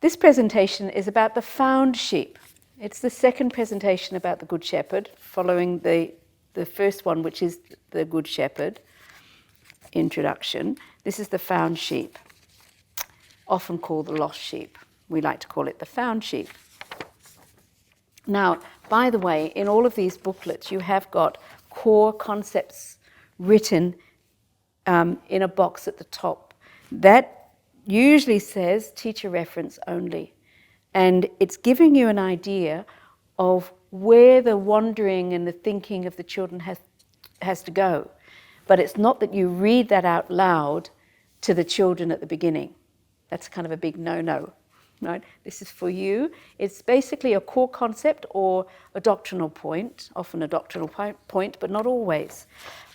This presentation is about the found sheep. It's the second presentation about the Good Shepherd, following the first one, which is the Good Shepherd introduction. This is the found sheep, often called the lost sheep. We like to call it the found sheep. Now, by the way, in all of these booklets, you have got core concepts written in a box at the top. That usually says teacher reference only. And it's giving you an idea of where the wandering and the thinking of the children has to go. But it's not that you read that out loud to the children at the beginning. That's kind of a big no-no, right? This is for you. It's basically a core concept or a doctrinal point, often a doctrinal point, but not always.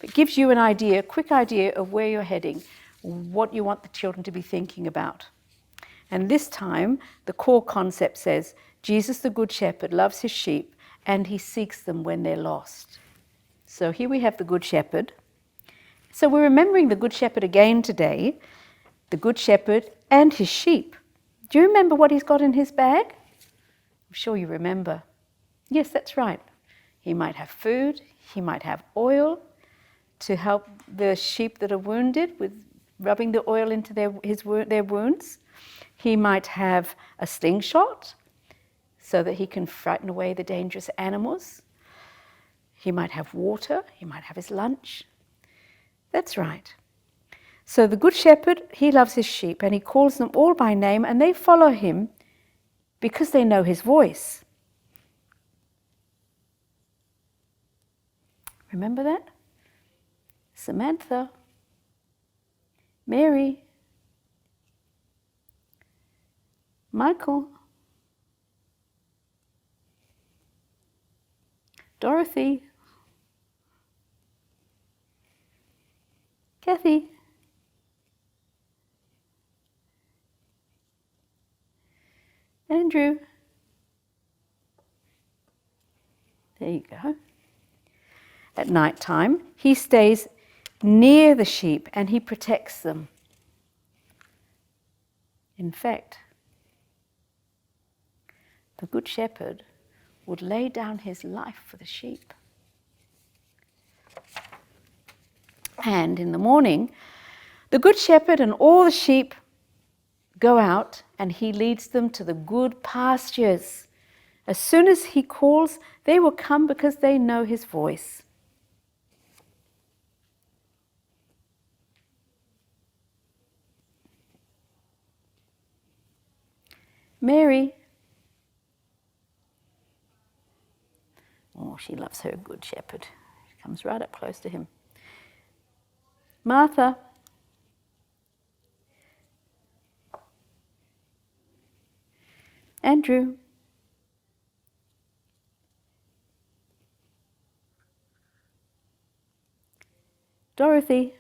It gives you an idea, a quick idea of where you're heading, what you want the children to be thinking about. And this time, the core concept says, Jesus the Good Shepherd loves his sheep and he seeks them when they're lost. So here we have the Good Shepherd. So we're remembering the Good Shepherd again today, the Good Shepherd and his sheep. Do you remember what he's got in his bag? I'm sure you remember. Yes, that's right. He might have food, he might have oil to help the sheep that are wounded with rubbing the oil into their wounds. He might have a slingshot so that he can frighten away the dangerous animals. He might have water, he might have his lunch. That's right. So the Good Shepherd, he loves his sheep and he calls them all by name and they follow him because they know his voice. Remember that? Samantha, Mary, Michael, Dorothy, Kathy, Andrew. There you go. At night time, he stays near the sheep and he protects them. In fact, the Good Shepherd would lay down his life for the sheep. And in the morning, the Good Shepherd and all the sheep go out and he leads them to the good pastures. As soon as he calls, they will come because they know his voice. Mary. Oh, she loves her Good Shepherd. She comes right up close to him. Martha. Andrew. Dorothy.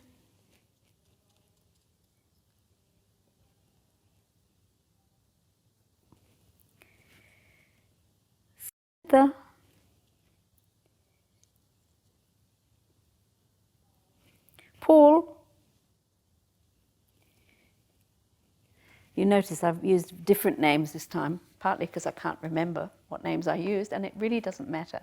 Samantha. Paul. You notice I've used different names this time, partly because I can't remember what names I used, and it really doesn't matter.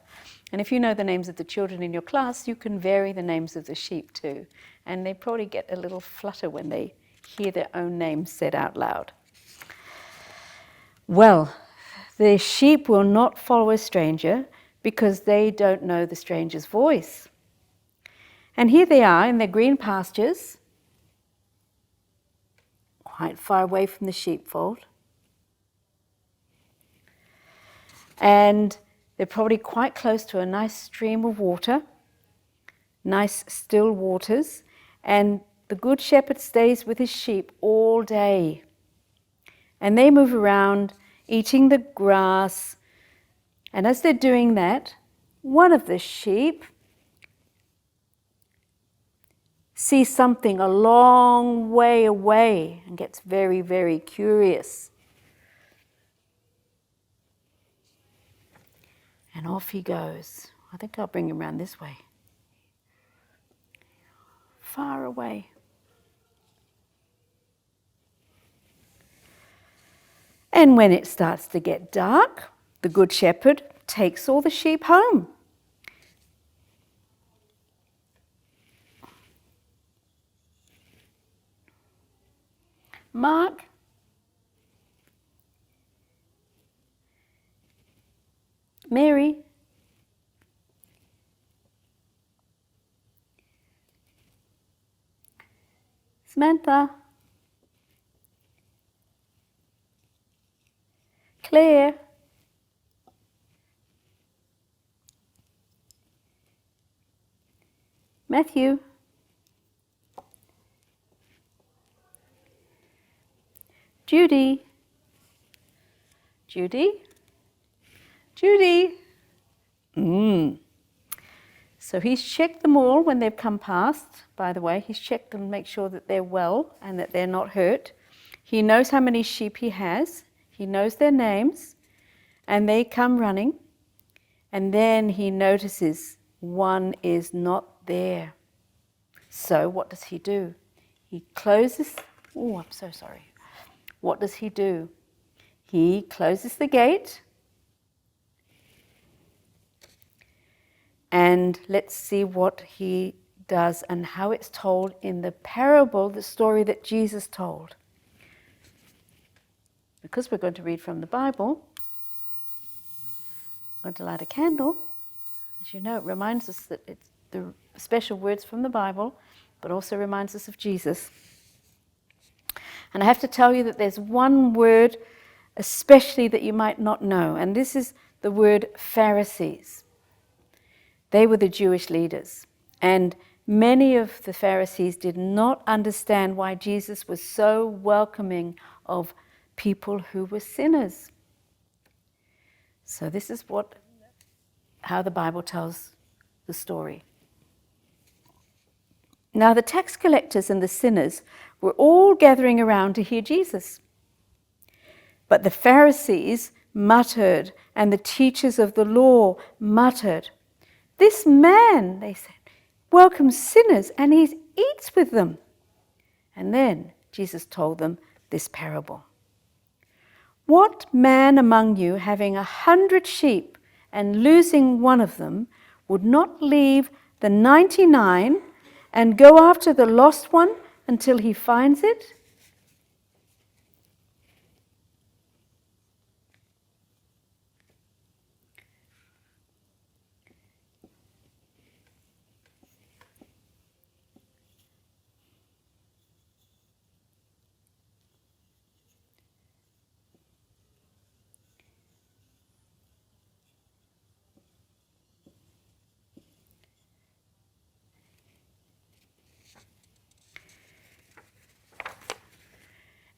And if you know the names of the children in your class, you can vary the names of the sheep too. And they probably get a little flutter when they hear their own names said out loud. Well, the sheep will not follow a stranger because they don't know the stranger's voice. And here they are in their green pastures, quite far away from the sheepfold. And they're probably quite close to a nice stream of water, nice still waters, and the Good Shepherd stays with his sheep all day. And they move around, eating the grass, and as they're doing that, one of the sheep sees something a long way away and gets very, very curious. And off he goes. I think I'll bring him around this way. Far away. And when it starts to get dark, the Good Shepherd takes all the sheep home. Mark, Mary, Samantha, Claire, Matthew, Judy, Judy, Judy. So he's checked them all when they've come past. By the way, he's checked them to make sure that they're well and that they're not hurt. He knows how many sheep he has. He knows their names. And they come running. And then he notices one is not there. So what does he do? He closes... Oh, I'm so sorry. What does he do? He closes the gate. And let's see what he does and how it's told in the parable, the story that Jesus told. Because we're going to read from the Bible, I'm going to light a candle. As you know, it reminds us that it's the special words from the Bible, but also reminds us of Jesus. And I have to tell you that there's one word especially that you might not know, and this is the word Pharisees. They were the Jewish leaders, and many of the Pharisees did not understand why Jesus was so welcoming of people who were sinners. So this is how the Bible tells the story. Now the tax collectors and the sinners were all gathering around to hear Jesus. But the Pharisees muttered, and the teachers of the law muttered, "This man," they said, "welcomes sinners and he eats with them." And then Jesus told them this parable. "What man among you, having 100 sheep and losing one of them, would not leave the 99 and go after the lost one until he finds it?"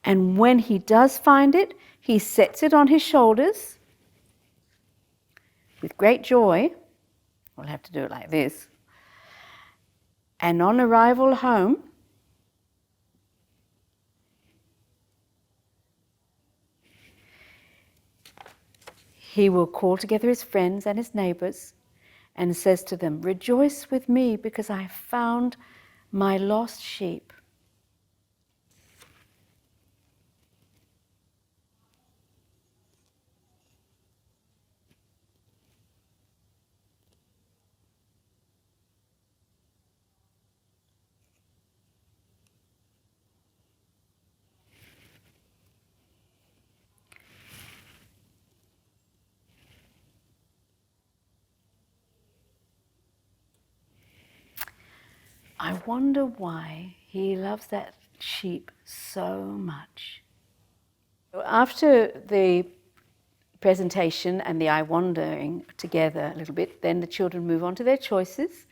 And when he does find it, he sets it on his shoulders with great joy. We'll have to do it like this. And on arrival home, he will call together his friends and his neighbors and says to them, "Rejoice with me because I have found my lost sheep." I wonder why he loves that sheep so much. After the presentation and the eye wandering together a little bit, then the children move on to their choices,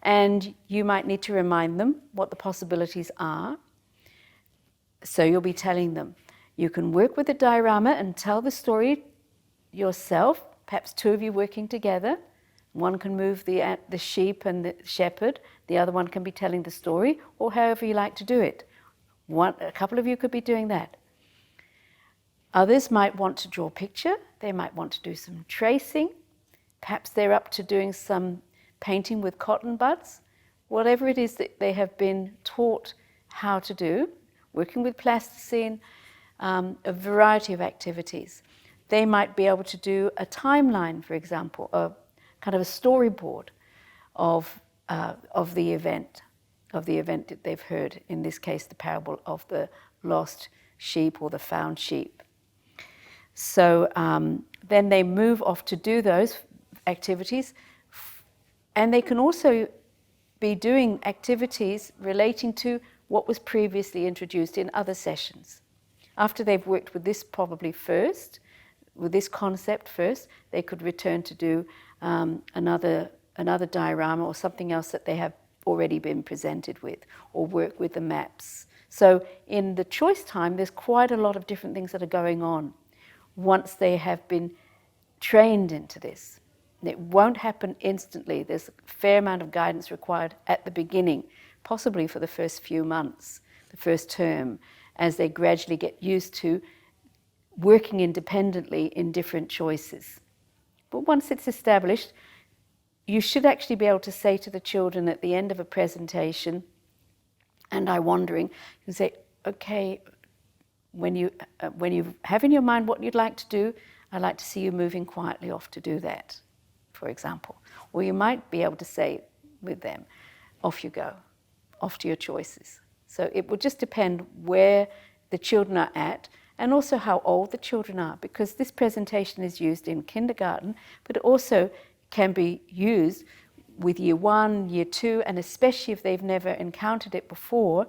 and you might need to remind them what the possibilities are. So you'll be telling them. You can work with the diorama and tell the story yourself, perhaps two of you working together. One can move the sheep and the shepherd, the other one can be telling the story, or however you like to do it. A couple of you could be doing that. Others might want to draw a picture, they might want to do some tracing, perhaps they're up to doing some painting with cotton buds. Whatever it is that they have been taught how to do, working with plasticine, a variety of activities. They might be able to do a timeline, for example, a kind of a storyboard of the event that they've heard, in this case the parable of the lost sheep or the found sheep. So then they move off to do those activities, and they can also be doing activities relating to what was previously introduced in other sessions. After they've worked with this probably first, with this concept first, they could return to do another diorama or something else that they have already been presented with, or work with the maps. So in the choice time, there's quite a lot of different things that are going on once they have been trained into this. It won't happen instantly. There's a fair amount of guidance required at the beginning, possibly for the first few months, the first term, as they gradually get used to working independently in different choices. But once it's established, you should actually be able to say to the children at the end of a presentation, and I'm wondering, you can say, okay, when you have in your mind what you'd like to do, I'd like to see you moving quietly off to do that, for example. Or you might be able to say with them, off you go, off to your choices. So it would just depend where the children are at, and also how old the children are, because this presentation is used in kindergarten, but it also can be used with year 1, year 2, and especially if they've never encountered it before,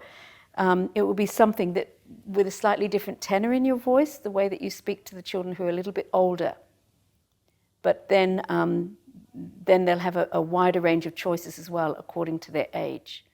it will be something that with a slightly different tenor in your voice, the way that you speak to the children who are a little bit older. But then they'll have a wider range of choices as well according to their age.